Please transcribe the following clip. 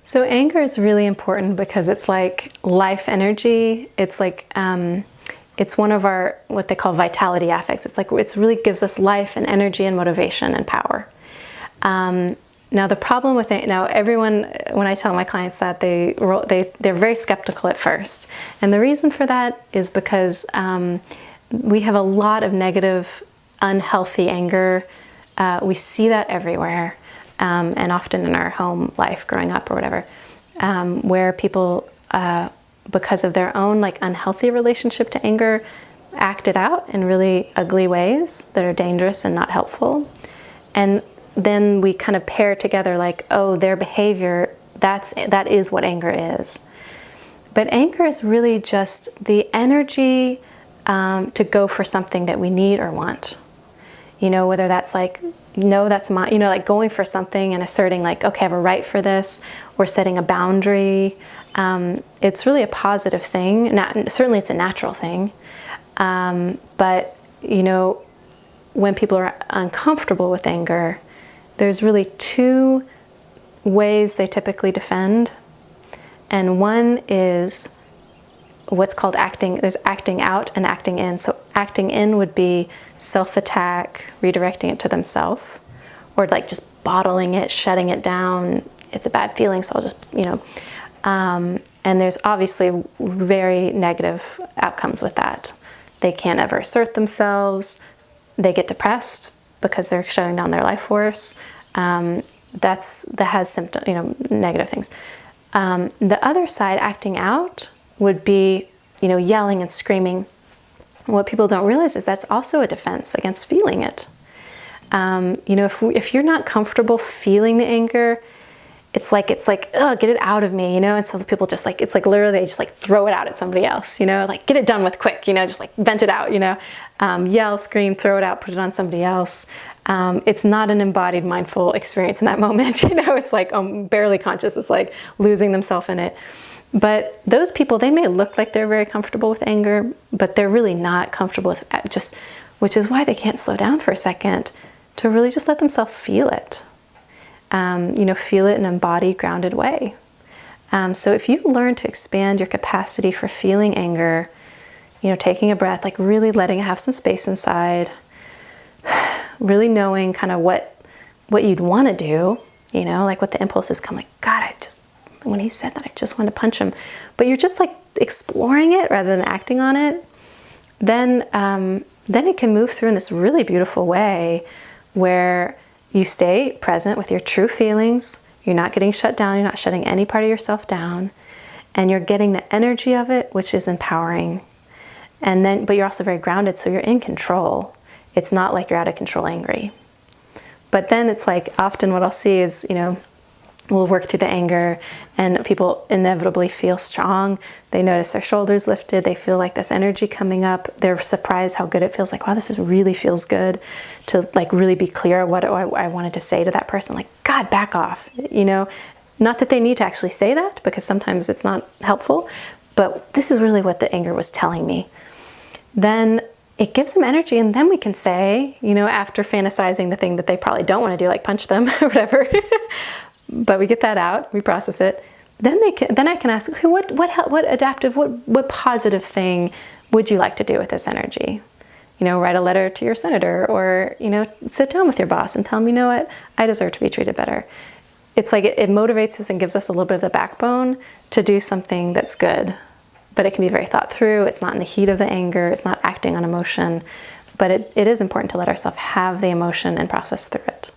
So anger is really important because it's like life energy. It's like, it's one of our, what they call vitality affects. It's like, it really gives us life and energy and motivation and power. Now the problem with it, now everyone, when I tell my clients that, they're very skeptical at first. And the reason for that is because we have a lot of negative, unhealthy anger. We see that everywhere. And often in our home life growing up or whatever, where people, because of their own like unhealthy relationship to anger, act it out in really ugly ways that are dangerous and not helpful. And then we kind of pair together like, oh, their behavior, that is what anger is. But anger is really just the energy to go for something that we need or want. You know, whether that's like, no, that's my, you know, like going for something and asserting like, okay, I have a right for this, or setting a boundary. It's really a positive thing. Certainly it's a natural thing. But, you know, when people are uncomfortable with anger, there's really two ways they typically defend. And one is what's called acting. There's acting out and acting in. So acting in would be self-attack, redirecting it to themselves, or like just bottling it, shutting it down. It's a bad feeling, so I'll just, you know. And there's obviously very negative outcomes with that. They can't ever assert themselves. They get depressed because they're shutting down their life force. That has symptom, you know, negative things. The other side, acting out, would be, you know, yelling and screaming. What people don't realize is that's also a defense against feeling it. You know, if you're not comfortable feeling the anger, it's like, oh, get it out of me, you know? And so people just like, it's like literally they just like throw it out at somebody else, you know? Like get it done with quick, you know, just like vent it out, you know? Yell, scream, throw it out, put it on somebody else. It's not an embodied mindful experience in that moment, you know? It's like barely conscious. It's like losing themselves in it. But those people, they may look like they're very comfortable with anger, but they're really not comfortable with just, which is why they can't slow down for a second to really just let themselves feel it. You know, feel it in an embodied, grounded way. So if you learn to expand your capacity for feeling anger, you know, taking a breath, like really letting it have some space inside, really knowing kind of what you'd want to do, you know, like what the impulses come, like, God, when he said that, I just wanted to punch him. But you're just like exploring it rather than acting on it. Then it can move through in this really beautiful way where you stay present with your true feelings. You're not getting shut down. You're not shutting any part of yourself down. And you're getting the energy of it, which is empowering. But you're also very grounded, so you're in control. It's not like you're out of control angry. But then it's like often what I'll see is, you know, we'll work through the anger and people inevitably feel strong. They notice their shoulders lifted. They feel like this energy coming up. They're surprised how good it feels. Like, wow, really feels good to like really be clear what I wanted to say to that person. Like, God, back off, you know, not that they need to actually say that because sometimes it's not helpful, but this is really what the anger was telling me. Then it gives them energy. And then we can say, you know, after fantasizing the thing that they probably don't want to do, like punch them or whatever, but we get that out, we process it. Then I can ask, okay, what adaptive, what positive thing would you like to do with this energy? You know, write a letter to your senator, or, you know, sit down with your boss and tell them, you know what, I deserve to be treated better. It's like it motivates us and gives us a little bit of the backbone to do something that's good. But it can be very thought through. It's not in the heat of the anger. It's not acting on emotion. But it is important to let ourselves have the emotion and process through it.